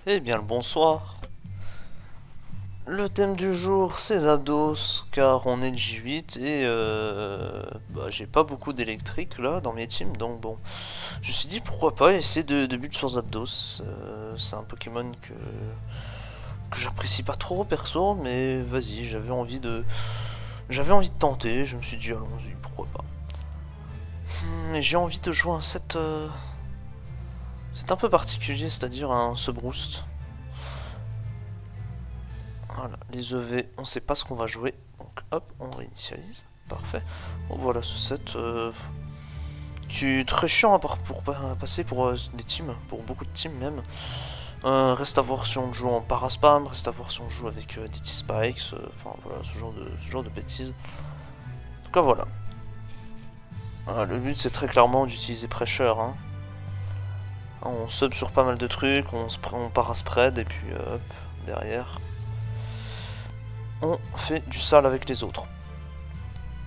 Eh bien le bonsoir. Le thème du jour c'est Zapdos car on est le J8 et j'ai pas beaucoup d'électrique là dans mes teams donc bon. Je me suis dit pourquoi pas essayer de build sur Zapdos. C'est un Pokémon que j'apprécie pas trop perso mais vas-y j'avais envie de tenter, je me suis dit allons-y pourquoi pas. Mais j'ai envie de jouer un set c'est un peu particulier, c'est-à-dire un Subroost. Voilà, les EV, on sait pas ce qu'on va jouer. Donc hop, on réinitialise. Parfait. Bon, voilà ce set. Qui est très chiant pour passer pour des teams, pour beaucoup de teams même. Reste à voir si on joue en paraspam, reste à voir si on joue avec DT Spikes, enfin voilà, ce genre de bêtises. En tout cas voilà. Le but c'est très clairement d'utiliser Pressure. Hein. On sub sur pas mal de trucs, on paraspread et puis hop, derrière. On fait du sale avec les autres.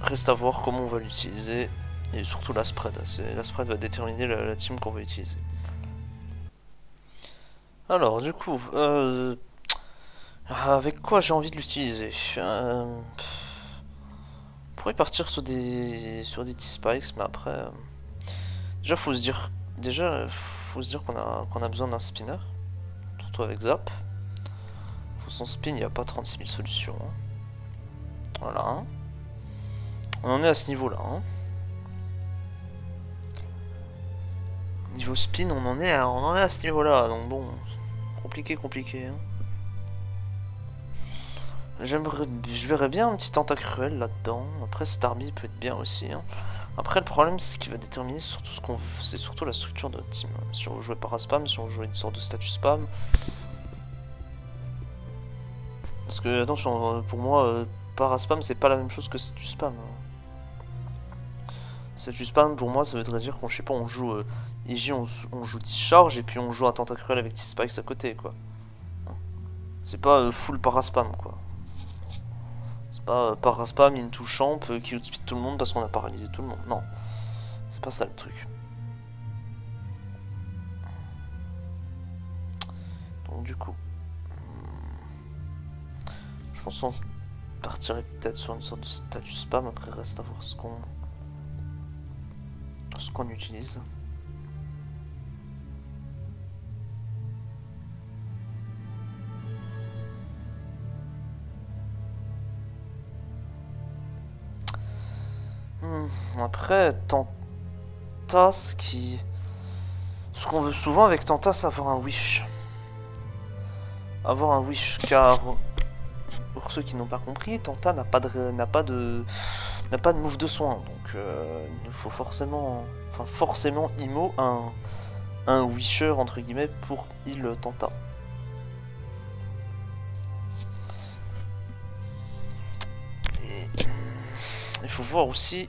Reste à voir comment on va l'utiliser. Et surtout la spread. La spread va déterminer la team qu'on va utiliser. Alors du coup, avec quoi j'ai envie de l'utiliser on pourrait partir sur des T-Spikes, mais après... Déjà, faut se dire qu'on a besoin d'un spinner. Surtout avec Zap. Pour son spin, il n'y a pas 36 000 solutions. Hein. Voilà. On en est à ce niveau-là. Hein. Niveau spin, on en est à ce niveau-là. Donc bon, compliqué. Hein. Je verrais bien un petit Tentacruel là-dedans. Après, Starmie peut être bien aussi. Hein. Après, le problème, c'est qu'il va déterminer surtout c'est surtout la structure de notre team. Si on veut jouer paraspam, si on veut jouer une sorte de statut spam. Parce que, attention, pour moi, paraspam, c'est pas la même chose que statut spam. Statut spam, pour moi, ça voudrait dire qu'on, je sais pas, on joue IG, on joue Discharge, et puis on joue un Tentacruel avec T-Spikes à côté, quoi. C'est pas full paraspam, quoi. C'est pas paraspam into champ qui outspeed tout le monde parce qu'on a paralysé tout le monde. Non. C'est pas ça le truc. Donc du coup... je pense qu'on partirait peut-être sur une sorte de statut spam, après reste à voir ce qu'on utilise. Après, Tenta, ce qu'on veut souvent avec Tenta, c'est avoir un wish. Avoir un wish, car pour ceux qui n'ont pas compris, Tenta n'a pas de move de soin, donc il nous faut forcément IMO un wisher entre guillemets pour heal Tenta. Et il faut voir aussi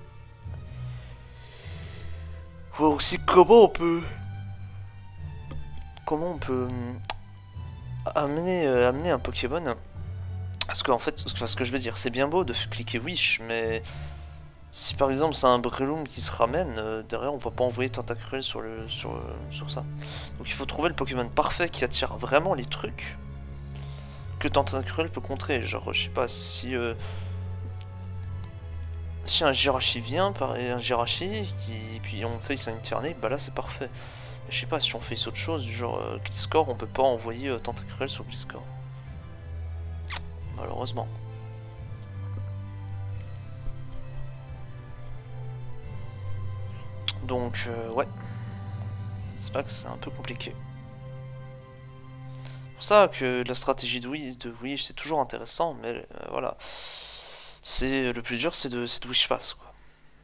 comment on peut amener un Pokémon. Parce qu'en fait, ce que je veux dire, c'est bien beau de cliquer Wish, mais si par exemple c'est un Breloom qui se ramène, derrière on va pas envoyer Tentacruel sur ça. Donc il faut trouver le Pokémon parfait qui attire vraiment les trucs que Tentacruel peut contrer. Genre, je sais pas, si un Jirachi vient, un Jirachi, et puis on fait Inferné, bah là c'est parfait. Mais je sais pas, si on fait autre chose, du genre Gliscor, on peut pas envoyer Tentacruel sur Gliscor. Malheureusement. Donc, ouais. C'est là que c'est un peu compliqué. C'est pour ça que la stratégie de Wish c'est toujours intéressant, mais voilà. Le plus dur, c'est de Wish Pass, quoi.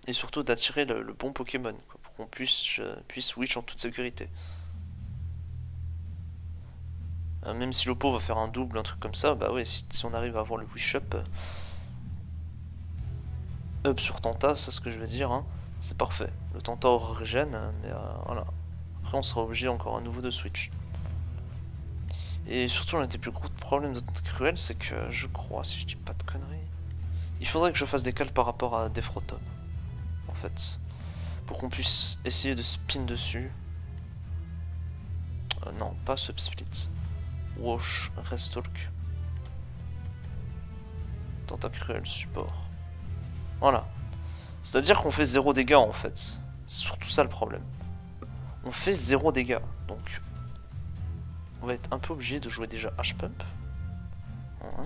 Et surtout d'attirer le bon Pokémon, quoi, pour qu'on puisse Wish en toute sécurité. Même si l'oppo va faire un double, un truc comme ça, bah ouais, si on arrive à avoir le Wish Up, sur Tenta, c'est ce que je veux dire, hein, c'est parfait. Le Tenta aura régène, mais voilà. Après on sera obligé encore à nouveau de switch. Et surtout l'un des plus gros problèmes de Cruel, c'est que je crois, si je dis pas de conneries, il faudrait que je fasse des calls par rapport à Defrotom, en fait, pour qu'on puisse essayer de spin dessus. Non, pas Subsplit. Wash, Restalk. Tentacruel, support. Voilà. C'est-à-dire qu'on fait 0 dégâts en fait. C'est surtout ça le problème. On fait 0 dégâts. Donc, on va être un peu obligé de jouer déjà H-Pump. Voilà.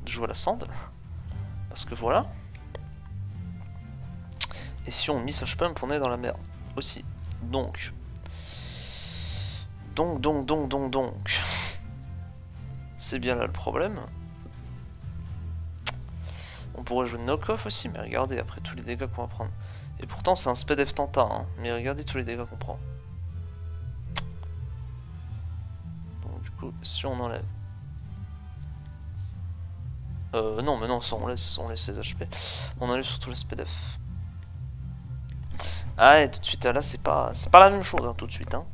De jouer à la sand. Parce que voilà. Et si on miss H-Pump, on est dans la merde aussi. Donc. C'est bien là le problème. On pourrait jouer knock-off aussi, mais regardez après tous les dégâts qu'on va prendre. Et pourtant c'est un SPDF Tenta, hein, mais regardez tous les dégâts qu'on prend. Donc du coup, si on enlève... non mais non, ça on laisse les HP. On enlève surtout les SPDF. Ah et tout de suite, là c'est pas la même chose, hein, tout de suite. Hein.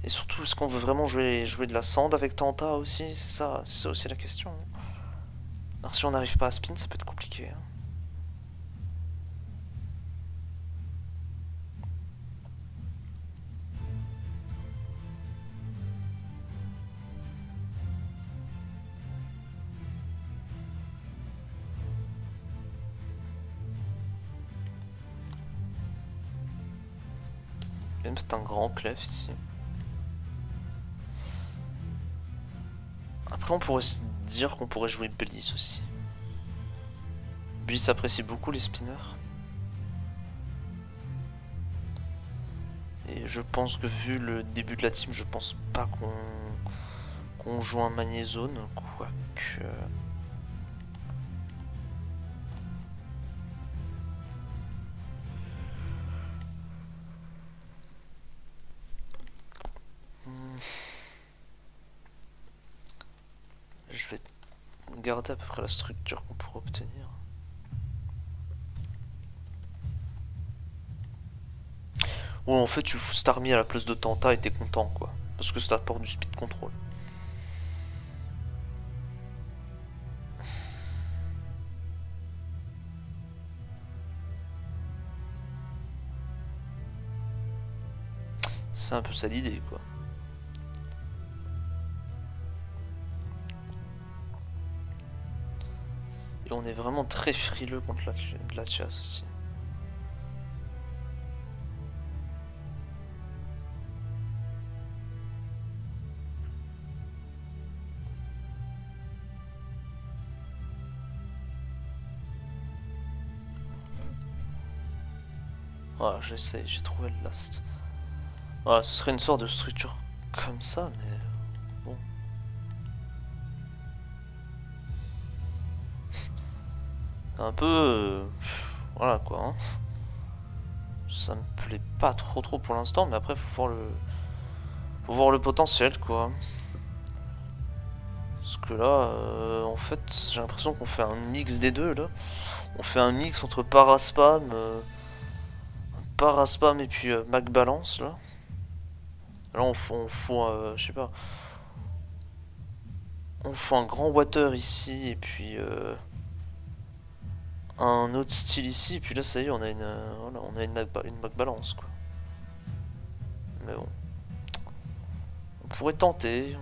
Et surtout, est-ce qu'on veut vraiment jouer de la sand avec Tenta aussi? C'est ça aussi la question. Alors si on n'arrive pas à spin, ça peut être compliqué. Hein. Je vais mettre un grand clef ici. Après on pourrait se dire qu'on pourrait jouer Bliss aussi. Bliss apprécie beaucoup les spinners. Et je pense que vu le début de la team, je pense pas qu'on joue un magnézone, quoique... Je vais garder à peu près la structure qu'on pourrait obtenir. Ou en fait tu fous Starmie à la place de Tenta et t'es content quoi. Parce que ça apporte du speed control. C'est un peu ça l'idée quoi. Et on est vraiment très frileux contre la chasse aussi. Voilà, j'essaie, j'ai trouvé le last. Voilà, ce serait une sorte de structure comme ça, mais bon. Un peu... voilà quoi. Hein. Ça me plaît pas trop pour l'instant, mais après faut voir le potentiel quoi. Parce que là, en fait, j'ai l'impression qu'on fait un mix des deux là. On fait un mix entre Paraspam, et puis Mac Balance là. Là on fout je sais pas. On fout un grand water ici et puis un autre style ici et puis là ça y est on a une Mac Balance quoi. Mais bon. On pourrait tenter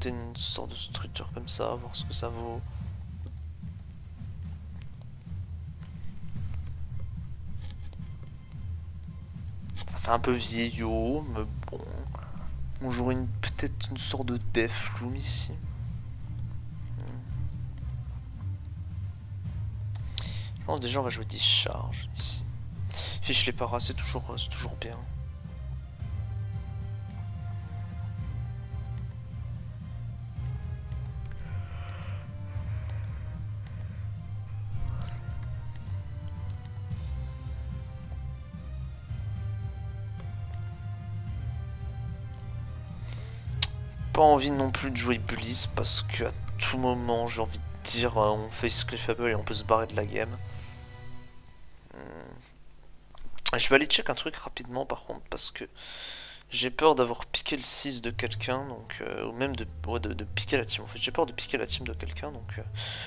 une sorte de structure comme ça, voir ce que ça vaut. Ça fait un peu vieillot, mais bon. On jouerait peut-être une sorte de Deathloom ici. Je pense déjà on va jouer des charges ici. Fiche les paras, c'est toujours bien. Pas envie non plus de jouer Bliss parce que à tout moment j'ai envie de dire on fait Sclefable et on peut se barrer de la game. Je vais aller check un truc rapidement par contre parce que j'ai peur d'avoir piqué le 6 de quelqu'un, donc ou même de piquer la team en fait. J'ai peur de piquer la team de quelqu'un, donc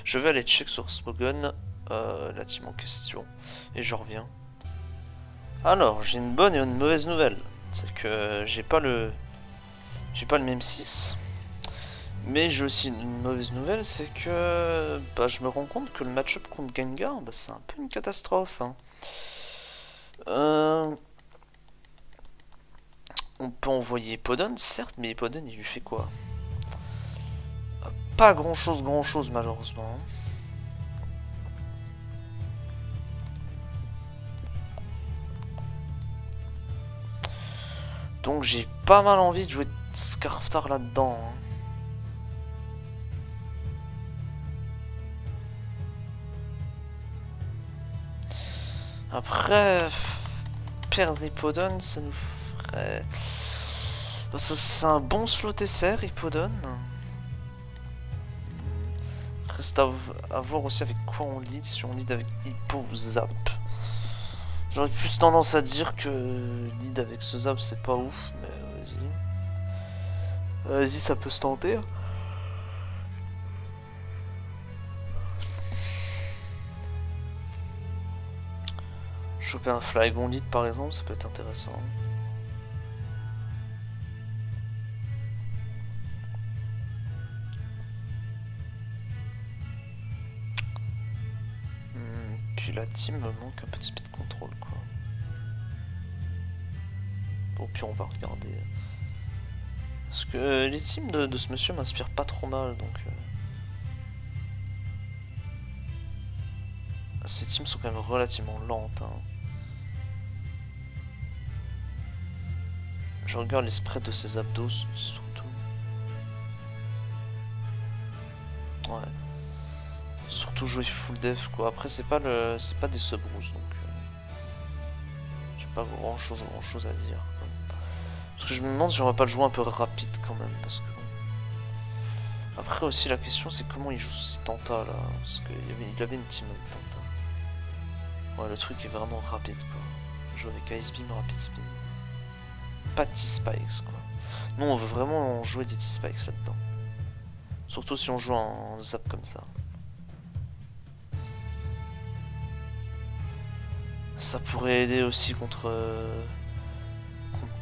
je vais aller check sur Smogon la team en question et je reviens. Alors, j'ai une bonne et une mauvaise nouvelle. C'est que j'ai pas le même 6. Mais j'ai aussi une mauvaise nouvelle, c'est que bah, je me rends compte que le match-up contre Gengar, bah, c'est un peu une catastrophe. Hein. On peut envoyer Podon, certes, mais Podon, il lui fait quoi? Pas grand-chose, malheureusement. Donc j'ai pas mal envie de jouer Scarftar là-dedans. Hein. Après, perdre Hippodon, ça nous ferait... C'est un bon slot TCR, Hippodon. Reste à voir aussi avec quoi on lead, si on lead avec Hippo ou Zap. J'aurais plus tendance à dire que lead avec ce Zap c'est pas ouf, mais vas-y. Vas-y, ça peut se tenter. Choper un Flygon lead par exemple, ça peut être intéressant. Puis la team me manque un peu de speed control quoi. Bon, puis on va regarder. Parce que les teams de ce monsieur m'inspirent pas trop mal donc. Ces teams sont quand même relativement lentes. Hein. Je regarde les spreads de ses abdos surtout. Ouais. Surtout jouer full def quoi. Après c'est pas des sub-roos donc j'ai pas grand chose à dire. Quoi. Parce que je me demande si on va pas le jouer un peu rapide quand même parce que bon. Après aussi la question c'est comment il joue ces Tenta là. Parce qu'il avait une team avec Tenta. Ouais le truc est vraiment rapide quoi. Jouer avec Ice Beam, Rapid Spin. Pas de T-Spikes quoi. Nous on veut vraiment jouer des T-Spikes là-dedans. Surtout si on joue en zap comme ça. Ça pourrait aider aussi contre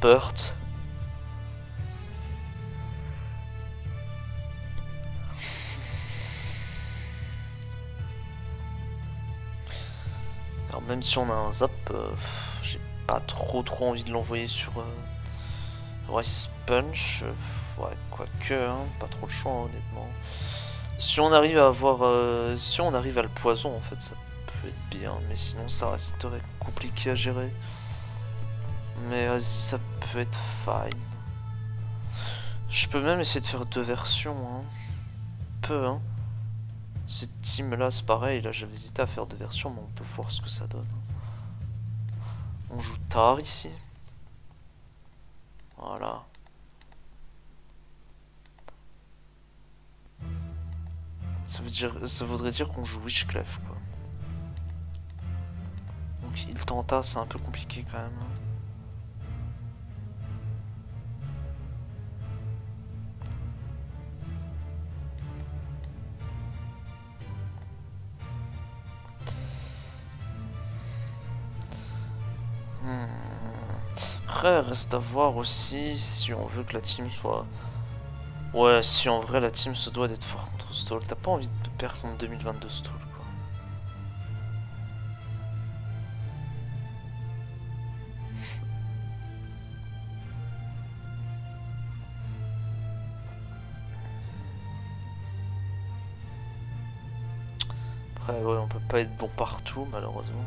Burt. Alors même si on a un zap, j'ai pas trop envie de l'envoyer sur Rice Punch. Ouais, quoique, hein, pas trop le choix honnêtement. Si on arrive à avoir, si on arrive à le poison en fait, ça peut être bien, mais sinon ça resterait compliqué à gérer. Mais vas-y, ça peut être fine. Je peux même essayer de faire deux versions, hein. Peu, hein. Cette team là, c'est pareil, là j'avais hésité à faire deux versions, mais on peut voir ce que ça donne. On joue tard ici. Voilà. Ça voudrait dire qu'on joue Witchclef quoi. Donc il tenta, c'est un peu compliqué quand même. Après, reste à voir aussi si on veut que la team soit... Ouais, si en vrai la team se doit d'être fort contre Stall. T'as pas envie de perdre contre 2022 Stall quoi. Après, ouais, on peut pas être bon partout malheureusement.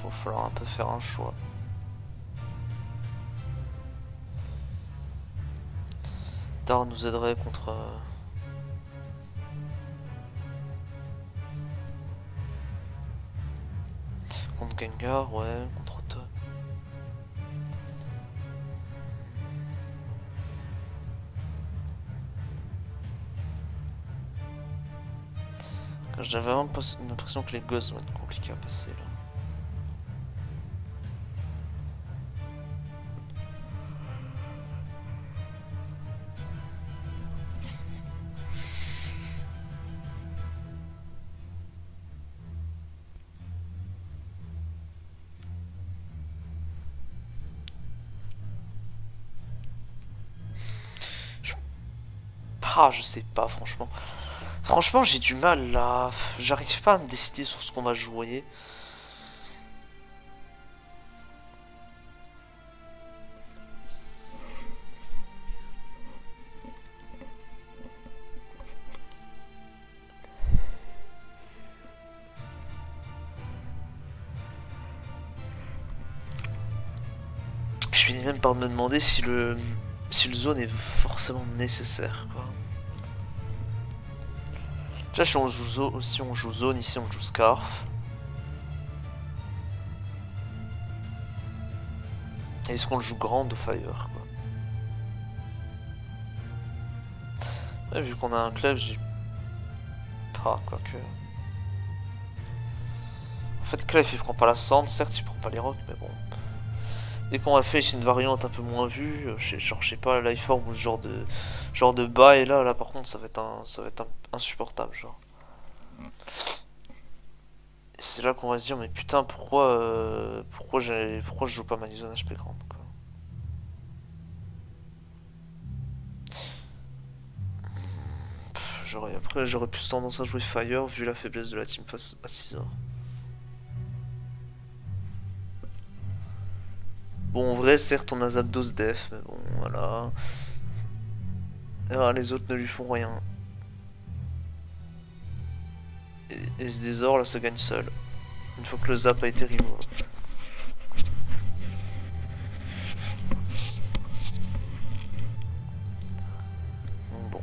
Faut falloir un peu faire un choix. Dar nous aiderait contre... contre Gengar, ouais, contre Automne. J'avais vraiment l'impression que les gosses vont être compliqués à passer là. Ah, je sais pas, franchement. Franchement, j'ai du mal là. J'arrive pas à me décider sur ce qu'on va jouer. Je finis même par me demander si le zone est forcément nécessaire, quoi. Déjà, si on joue zone, ici on joue Scarf. Est-ce qu'on le joue Grand ou Fire, quoi. Ouais, vu qu'on a un club, j'ai pas, quoique. En fait, Clef il prend pas la Sand, certes il prend pas les rocs, mais bon. Dès qu'on a fait ici une variante un peu moins vue, genre je sais pas, Lifeform ou ce genre de bail là par contre ça va être insupportable genre. Et c'est là qu'on va se dire mais putain pourquoi je joue pas ma zone HP grande quoi. Après j'aurais plus tendance à jouer Fire vu la faiblesse de la team face à 6 heures. Bon, en vrai, certes, on a Zapdos def, mais bon, voilà. Les autres ne lui font rien. Et ce désordre, là, ça gagne seul. Une fois que le zap a été remove. Donc bon.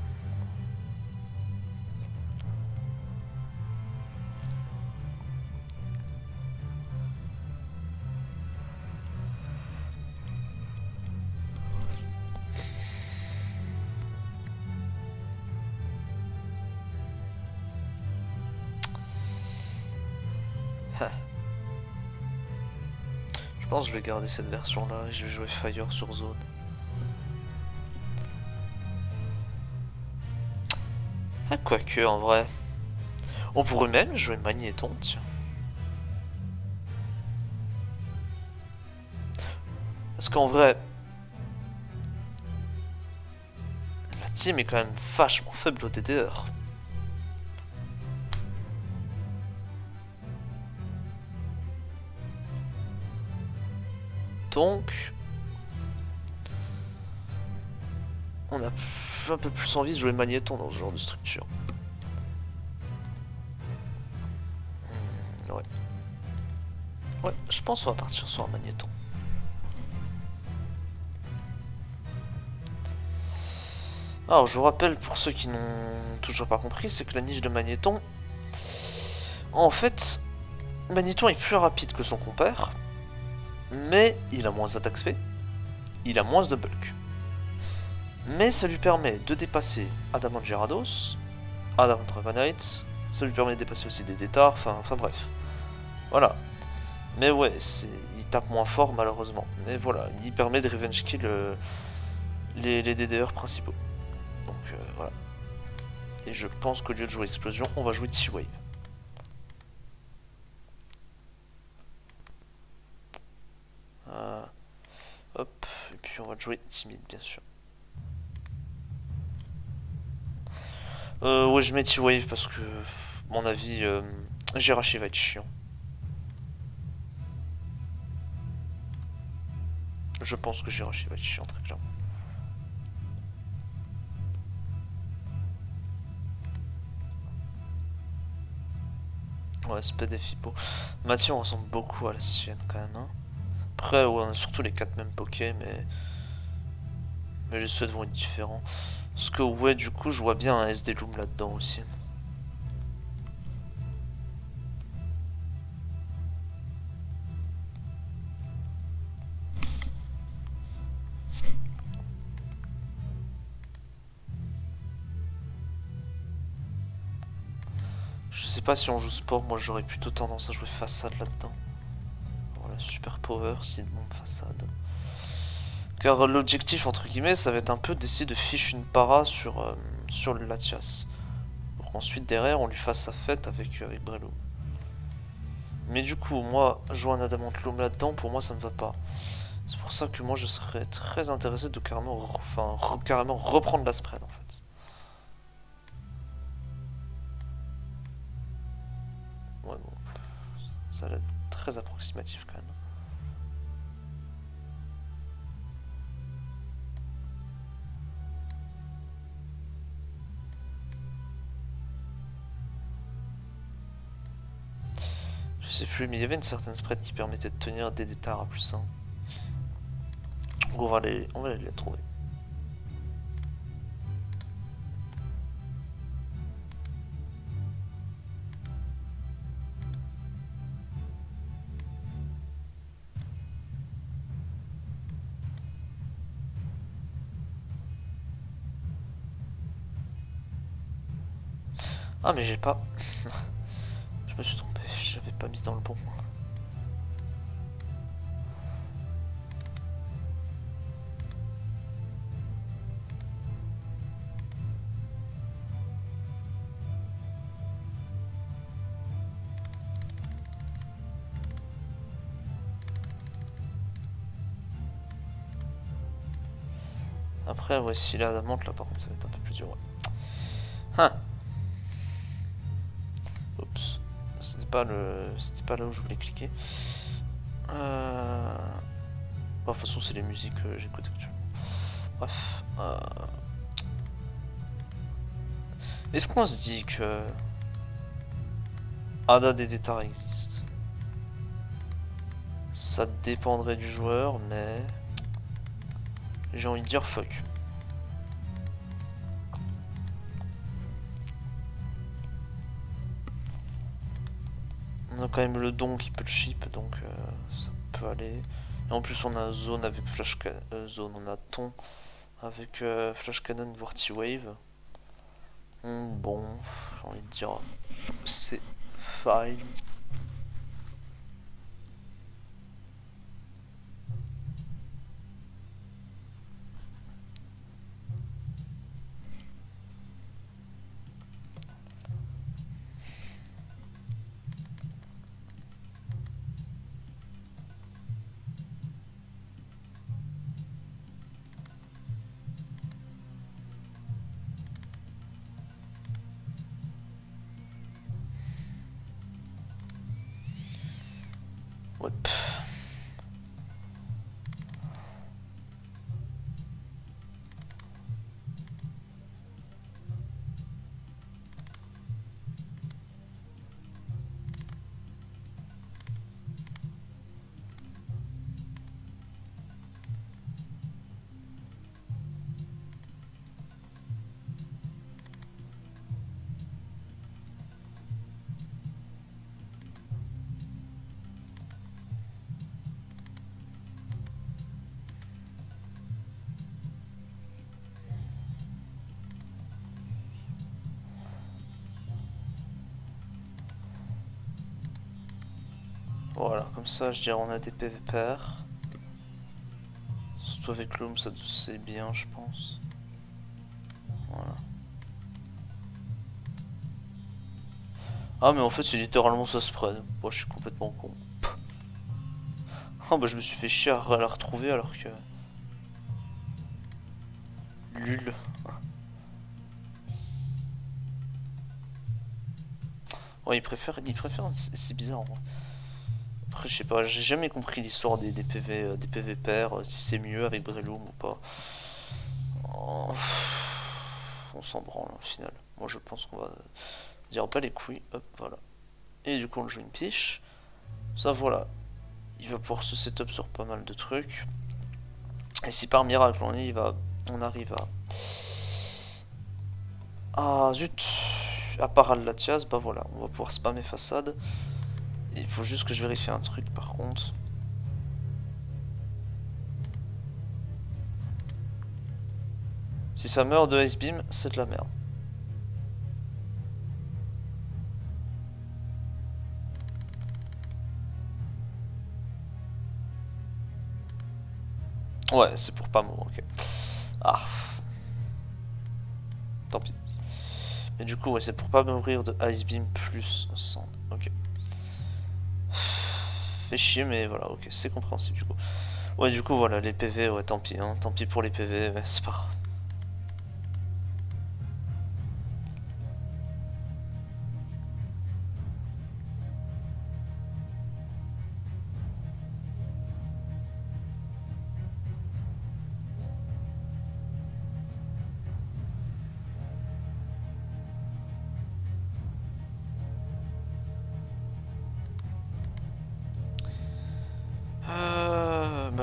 Je pense que je vais garder cette version là et je vais jouer Fire sur zone. Ah, quoique en vrai. On pourrait même jouer Magnéton, tiens. Parce qu'en vrai, la team est quand même vachement faible au DDR. Donc, on a un peu plus envie de jouer Magnéton dans ce genre de structure. Ouais. Ouais, je pense qu'on va partir sur un Magnéton. Alors, je vous rappelle, pour ceux qui n'ont toujours pas compris, c'est que la niche de Magnéton... En fait, Magnéton est plus rapide que son compère, mais il a moins d'attaque spé, il a moins de bulk. Mais ça lui permet de dépasser Adamant Gyarados, Adamant Dragonite, ça lui permet de dépasser aussi des Détards, enfin bref. Voilà. Mais ouais, il tape moins fort malheureusement. Mais voilà, il permet de revenge kill les DDR principaux. Donc voilà. Et je pense qu'au lieu de jouer Explosion, on va jouer T-Wave. Hop, et puis on va jouer Timide bien sûr. Ouais, je mets T-Wave parce que, à mon avis, Jirachi va être chiant. Je pense que Jirachi va être chiant, très clairement. Ouais, Sped et Fipo. Mathieu, on ressemble beaucoup à la sienne quand même. Hein. Après, ouais, on a surtout les 4 mêmes Poké, mais les seuls vont être différents. Parce que, ouais, du coup, je vois bien un SD Loom là-dedans aussi. Je sais pas si on joue sport, moi j'aurais plutôt tendance à jouer façade là-dedans. Voilà, super power, c'est mon façade. Car l'objectif, entre guillemets, ça va être un peu d'essayer de fiche une para sur le Latias. Pour qu'ensuite, derrière, on lui fasse sa fête avec Breloom. Mais du coup, moi, jouer un Adamantloom là-dedans, pour moi, ça ne va pas. C'est pour ça que moi, je serais très intéressé de carrément reprendre la spread, en fait. Ça a l'air très approximatif quand même. Je sais plus, mais il y avait une certaine spread qui permettait de tenir des détards à plus 1. Donc on va aller les trouver. Ah mais j'ai pas... Je me suis trompé, j'avais pas mis dans le bon. Après, ouais, s'il a la montre là, par contre, ça va être un peu plus dur. Ouais. Hein. Oups. C'était pas là où je voulais cliquer. Bon, de toute façon, c'est les musiques que j'écoute actuellement. Bref. Est-ce qu'on se dit que Ada des détards existe? Ça dépendrait du joueur, mais j'ai envie de dire fuck. On a quand même le don qui peut le chip, donc ça peut aller. Et en plus, on a zone avec flash zone, on a ton avec flash cannon voire T-wave. Bon, j'ai envie de dire c'est fine. Ouais. Voilà, comme ça, je dirais on a des PV pairs. Surtout avec l'homme, ça c'est bien, je pense. Voilà. Ah, mais en fait, c'est littéralement ça spread. Moi, je suis complètement con. Ah, bah, je me suis fait chier à la retrouver alors que. Lul. Ouais, il préfère, c'est bizarre. Hein. Après, je sais pas, j'ai jamais compris l'histoire des PV pairs, si c'est mieux avec Breloom ou pas. Oh, on s'en branle au final. Moi, je pense qu'on va dire pas les couilles. Hop, voilà. Et du coup, on joue une piche. Ça, voilà. Il va pouvoir se setup sur pas mal de trucs. Et si par miracle, on arrive à. Ah, zut! À part Al-Latias, bah voilà, on va pouvoir spammer façade. Il faut juste que je vérifie un truc par contre. Si ça meurt de Ice Beam, c'est de la merde. Ouais, c'est pour pas mourir, ok. Ah. Tant pis. Mais du coup, ouais, c'est pour pas mourir de Ice Beam plus Sand. Ok. Fait chier, mais voilà, ok, c'est compréhensible du coup. Ouais, du coup, voilà, les PV, ouais, tant pis, hein, tant pis pour les PV, mais c'est pas grave.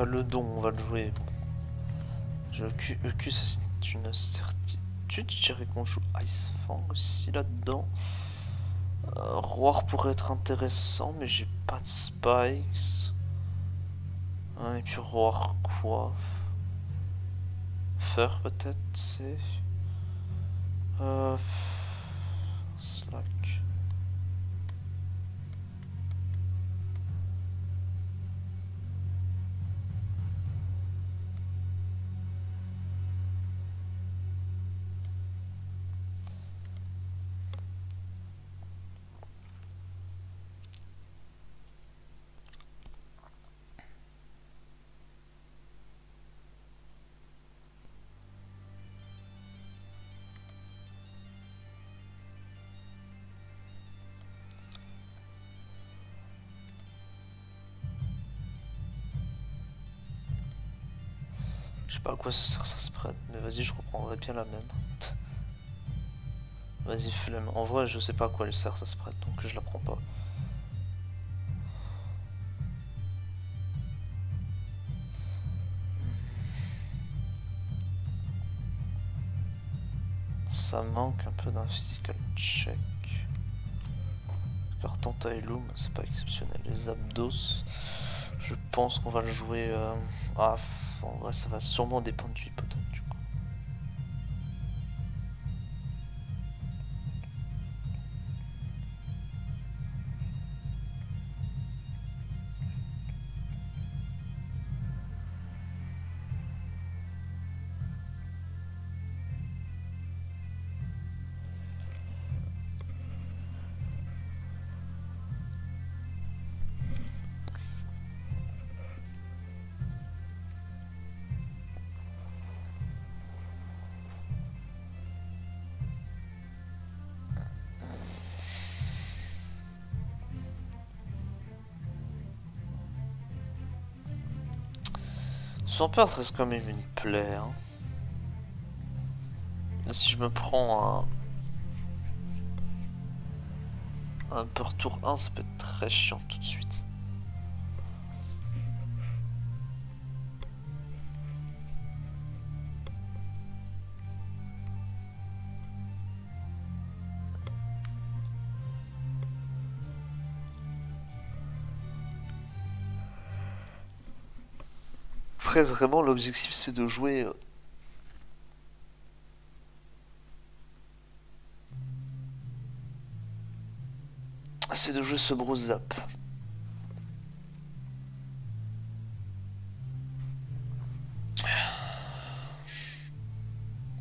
Le don, on va le jouer. Bon. EQ, ça c'est une certitude. Je dirais qu'on joue Ice Fang aussi là-dedans. Roar pourrait être intéressant, mais j'ai pas de spikes. Et puis Roar quoi? Fur peut-être, c'est... Slack. Je sais pas à quoi ça sert ça spread, mais vas-y, je reprendrai bien la même. Vas-y, flemme. En vrai, je sais pas à quoi elle sert ça spread, donc je la prends pas. Ça manque un peu d'un physical check. Car Tanta et Loom, c'est pas exceptionnel. Les Abdos, je pense qu'on va le jouer... Ah, en vrai, ça va sûrement dépendre du hippodrome, du coup. Son peur reste quand même une plaie. Hein. Là, si je me prends un peur tour 1, ça peut être très chiant tout de suite. Après, vraiment, l'objectif c'est de jouer. C'est de jouer ce Bruce Zap.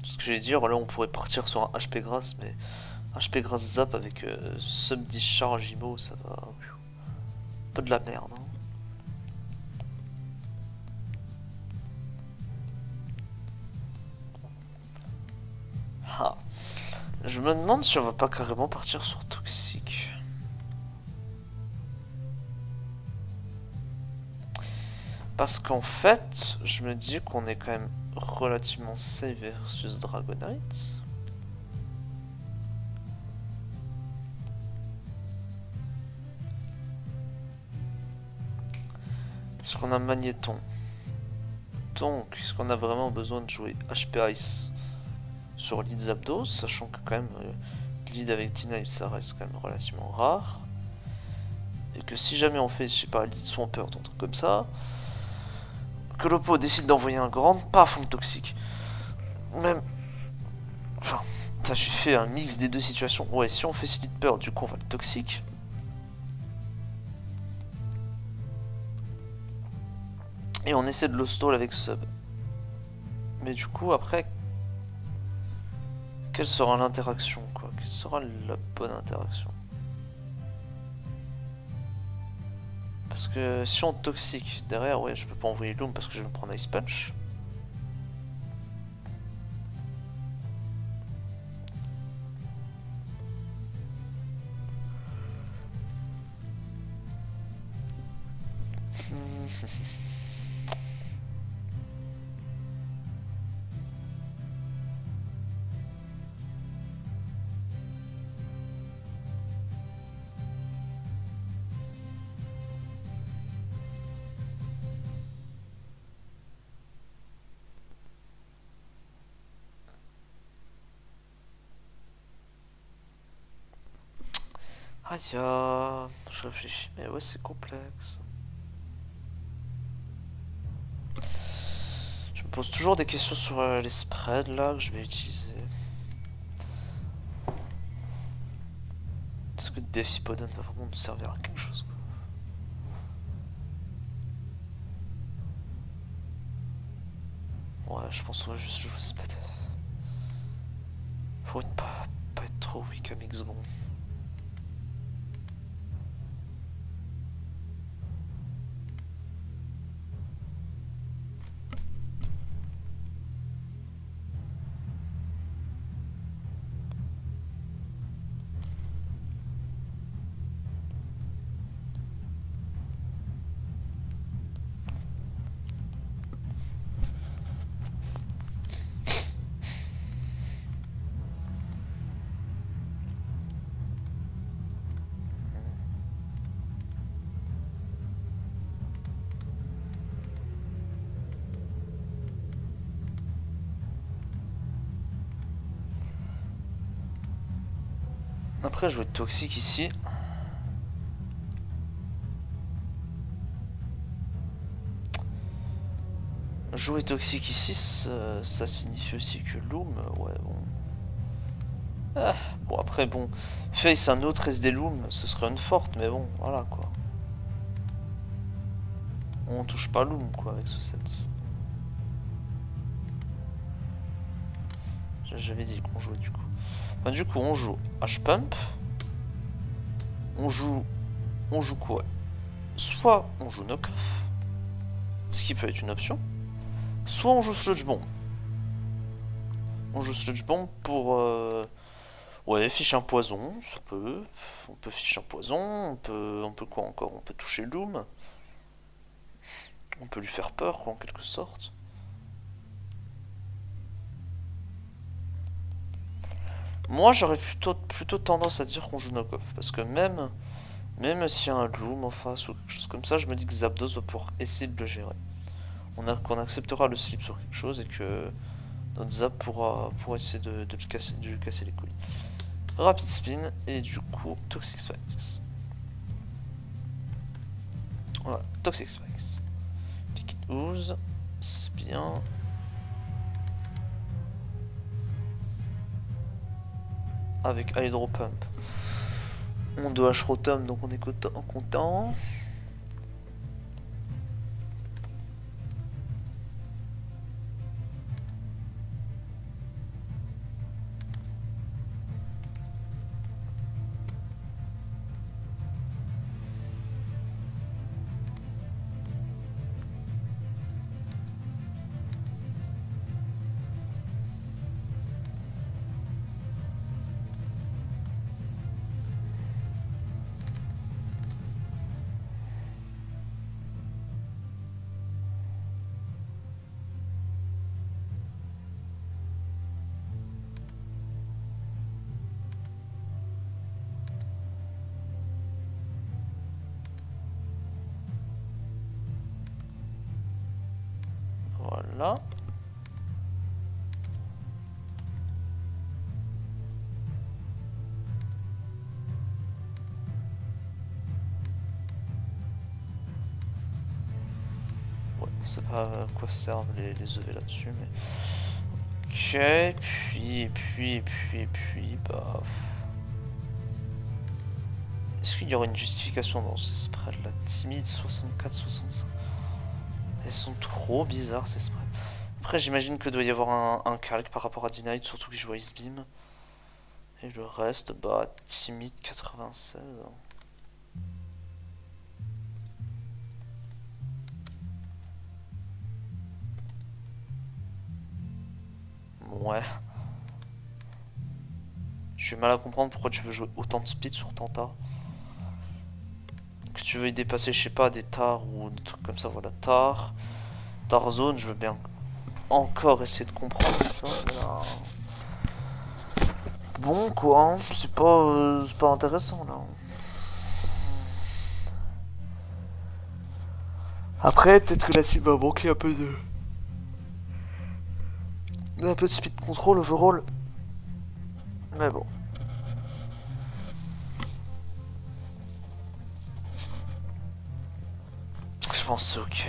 Ce que j'allais dire, là on pourrait partir sur un HP Grass, mais HP Grass Zap avec Sub Discharge IMO, ça va. Un peu de la merde. Hein. Ah. Je me demande si on va pas carrément partir sur Toxique. Parce qu'en fait, je me dis qu'on est quand même relativement safe versus Dragonite. Est-ce qu'on a Magnéton? Donc, est-ce qu'on a vraiment besoin de jouer HP Ice sur lead Zapdos, sachant que quand même lead avec Tina ça reste quand même relativement rare. Et que si jamais on fait, je sais pas, lead Swampert, un truc comme ça, que l'oppo décide d'envoyer un grand, paf, on toxique. Même... Enfin, j'ai fait un mix des deux situations. Ouais, si on fait Slitper, du coup on va le toxique. Et on essaie de le stall avec sub. Mais du coup, après... Quelle sera l'interaction, quoi? Quelle sera la bonne interaction? Parce que si on toxique derrière, ouais, je peux pas envoyer Loom parce que je vais me prendre Ice Punch. Aïe, je réfléchis, mais ouais, c'est complexe. Je me pose toujours des questions sur les spreads là que je vais utiliser. Est-ce que Death Hippodon va vraiment nous servir à quelque chose quoi. Ouais, je pense qu'on va juste jouer Spade. Faut pas être trop weak à Mixgon. Après, jouer toxique ici. Jouer toxique ici, ça signifie aussi que Loom, ouais, bon. Ah, bon, après, bon. Face un autre SD Loom, ce serait une forte, mais bon, voilà quoi. On touche pas Loom quoi avec ce set. J'avais dit qu'on jouait du coup. Bah, du coup, on joue H-Pump. On joue quoi? Soit on joue Knock-Off, ce qui peut être une option. Soit on joue Sludge Bomb. On joue Sludge Bomb pour... ouais, fiche un poison, ça peut. On peut ficher un poison, on peut quoi encore? On peut toucher Loom. On peut lui faire peur, quoi, en quelque sorte. Moi, j'aurais plutôt tendance à dire qu'on joue Knock-Off. Parce que même s'il y a un Loom en face ou quelque chose comme ça, je me dis que Zapdos va pouvoir essayer de le gérer. Qu'on acceptera le slip sur quelque chose et que notre Zap pourra essayer de lui casser les couilles. Rapid Spin et du coup Toxic Spikes. Voilà, Toxic Spikes. Pick it Ooze, c'est bien. Avec Hydro Pump. On doit H-Rotom, donc on est content. Voilà. Ouais, on sait pas à quoi servent les EV là-dessus, mais... Ok, puis, bah... Est-ce qu'il y aura une justification dans ces spreads là? Timide 64-65. Elles sont trop bizarres ces spreads. Après j'imagine que doit y avoir un calque par rapport à D-Night, surtout que je joue Ice Beam. Et le reste, bah timide 96. Ouais. Je suis mal à comprendre pourquoi tu veux jouer autant de speed sur Tanta. Que tu veux y dépasser, je sais pas, des Tar ou des trucs comme ça, voilà. Tar Zone, je veux bien encore essayer de comprendre ça. Là. Bon quoi, c'est pas intéressant là. Après, peut-être que la team va manquer un peu de speed control overall. Mais bon. Je pense que c'est ok.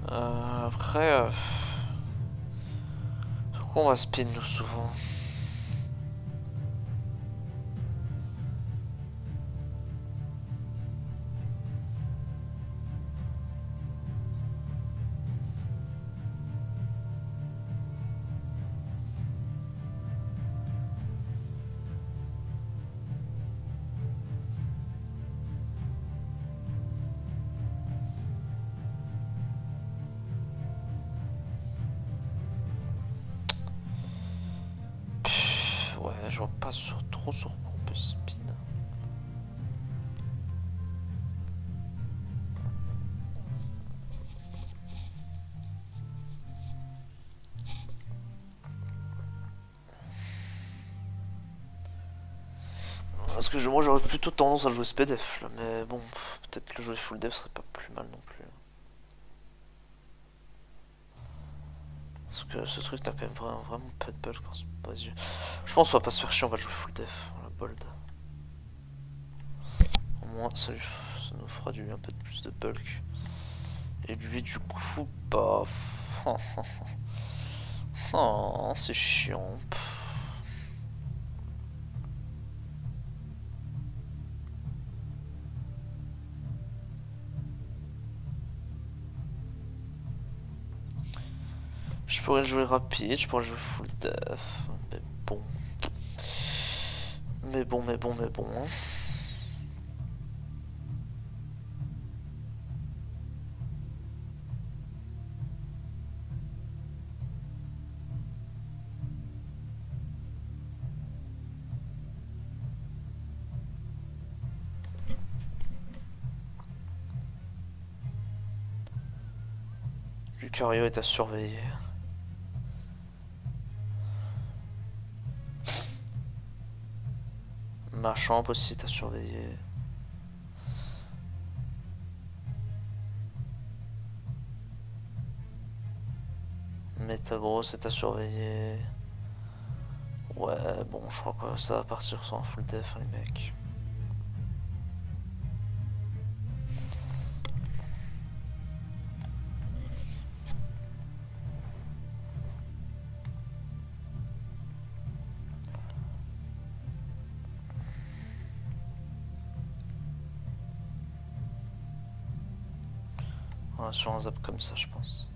Après... Pourquoi on va spin nous souvent? Ouais, je vois pas trop sur quoi on peut spin. Parce que moi j'aurais plutôt tendance à jouer SPDF là, mais bon, peut-être que le jouer full def serait pas plus mal non plus. Parce que ce truc n'a quand même vraiment pas de bulk quand c'est pas les yeux. Je pense qu'on va pas se faire chier, on va jouer full def, la bold. Au moins ça nous fera un peu plus de bulk. Et lui du coup, bah... Oh, c'est chiant. Je pourrais jouer rapide, je pourrais jouer full def, mais bon. Mais bon. Hein. Lucario est à surveiller. Machamp aussi est à surveiller. Metagross est à surveiller. Ouais, bon, je crois que ça va partir sur un full def, hein, les mecs. Ouais, sur un zap comme ça, je pense.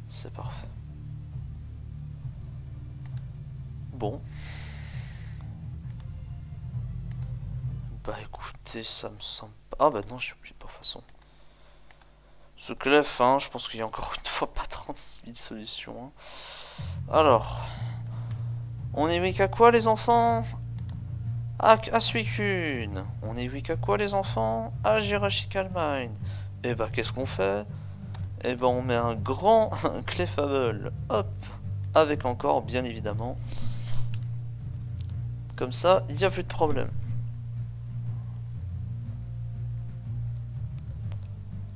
C'est parfait. Bon. Bah écoutez, ça me semble pas... Ah bah non, j'ai oublié pas de toute façon. Ce clef, hein, je pense qu'il y a encore une fois pas 36 000 solutions. Hein. Alors... On est weak à quoi les enfants? À Suicune. On est weak à quoi les enfants? À Jirachical Mine. Et bah qu'est-ce qu'on fait? Et ben on met un grand Clefable. Hop. Avec encore, bien évidemment. Comme ça, il n'y a plus de problème.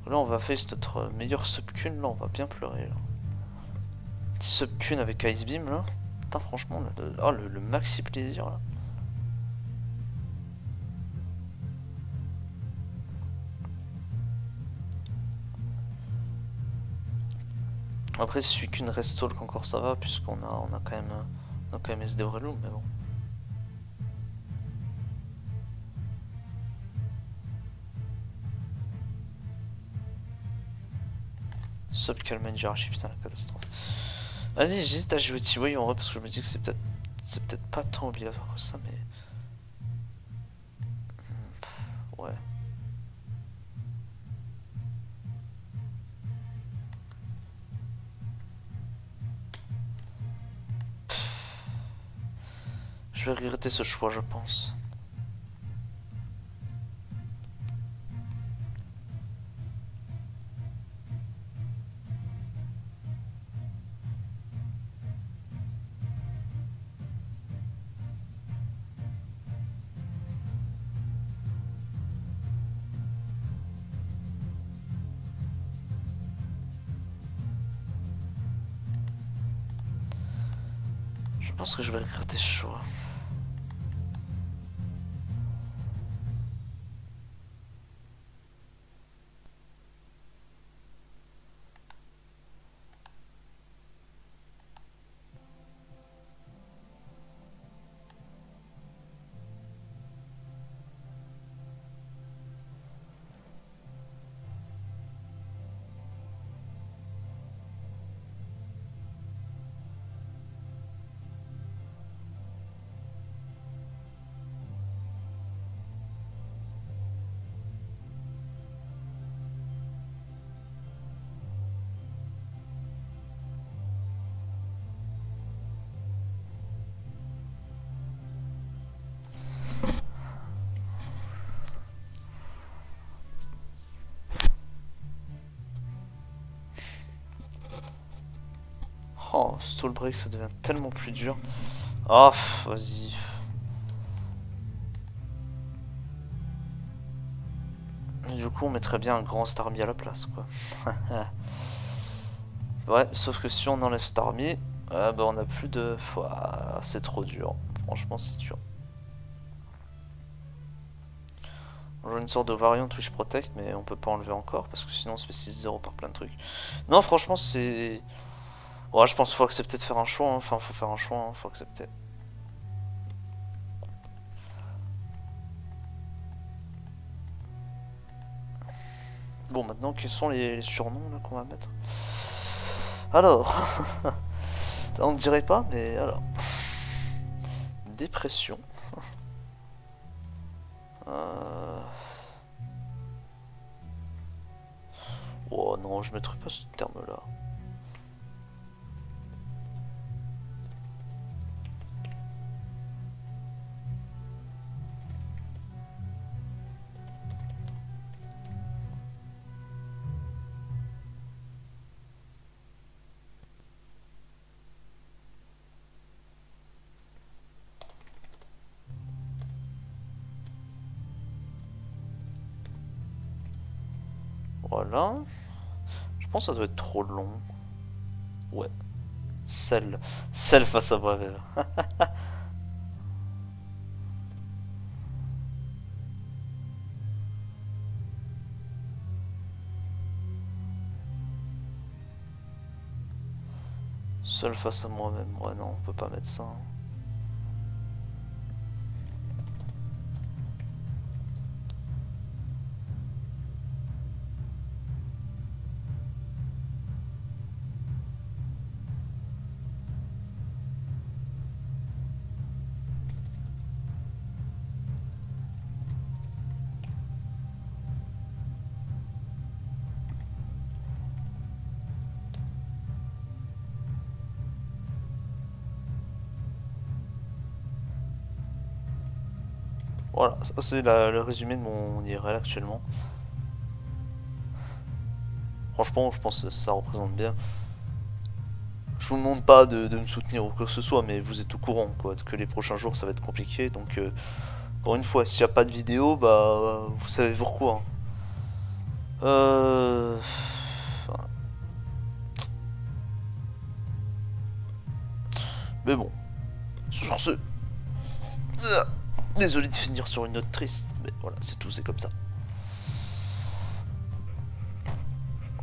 Là, on va face notre meilleur Subcune. Là, on va bien pleurer. Là. Petit Subcune avec Ice Beam, là. Putain, franchement, là, le maxi plaisir, là. Après, si Suicune reste talk encore, ça va, puisqu'on a quand même SD Aurelou, mais bon. Subcalman Jirachi, putain, la catastrophe. Vas-y, j'hésite à jouer Tiwai en vrai, parce que je me dis que c'est peut-être pas tant obligatoire que ça, mais... Ouais. Je vais regretter ce choix, je pense. pense que je vais regretter ce choix. Oh, stall break, ça devient tellement plus dur. Ah, vas-y. Du coup, on mettrait bien un grand Starmie à la place, quoi. Ouais, sauf que si on enlève Starmie, bah on a plus de... Ouah, c'est trop dur. Franchement, c'est dur. On joue une sorte de variant Twitch Protect, mais on peut pas enlever encore, parce que sinon on se fait 6-0 par plein de trucs. Non, franchement, c'est... Ouais, je pense qu'il faut accepter de faire un choix, hein. Enfin, faut faire un choix, hein. Faut accepter. Bon, maintenant, quels sont les surnoms là qu'on va mettre? Alors, on ne dirait pas, mais alors... Dépression. Oh non, je mettrais pas ce terme-là. Voilà. Je pense que ça doit être trop long. Ouais. Celle. Celle face à moi-même. Seul face à moi-même. Ouais, non, on peut pas mettre ça, hein. Voilà, ça c'est le résumé de mon IRL actuellement. Franchement, je pense que ça représente bien. Je vous demande pas de me soutenir ou quoi que ce soit, mais vous êtes au courant, quoi, que les prochains jours ça va être compliqué. Donc, encore une fois, s'il n'y a pas de vidéo, bah, vous savez pourquoi, hein. Voilà. Mais bon, sur ce, désolé de finir sur une note triste, mais voilà, c'est tout, c'est comme ça.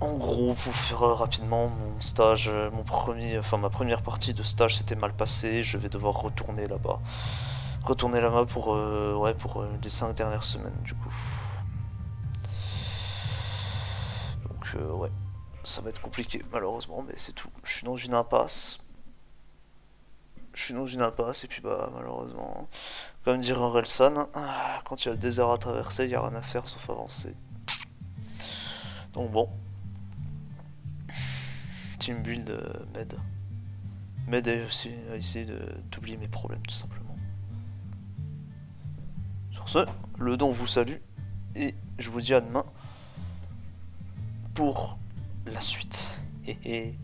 En gros, pour faire rapidement, mon stage, ma première partie de stage s'était mal passée. Je vais devoir retourner là-bas. Retourner là-bas pour, les 5 dernières semaines, du coup. Donc, ouais, ça va être compliqué, malheureusement, mais c'est tout. Je suis dans une impasse. Et puis, bah, malheureusement, comme dirait Orelsan, quand il y a le désert à traverser, il n'y a rien à faire sauf avancer. Donc, bon. Team build m'aide. M'aide aussi à essayer d'oublier mes problèmes, tout simplement. Sur ce, le don vous salue et je vous dis à demain pour la suite. Hé hé.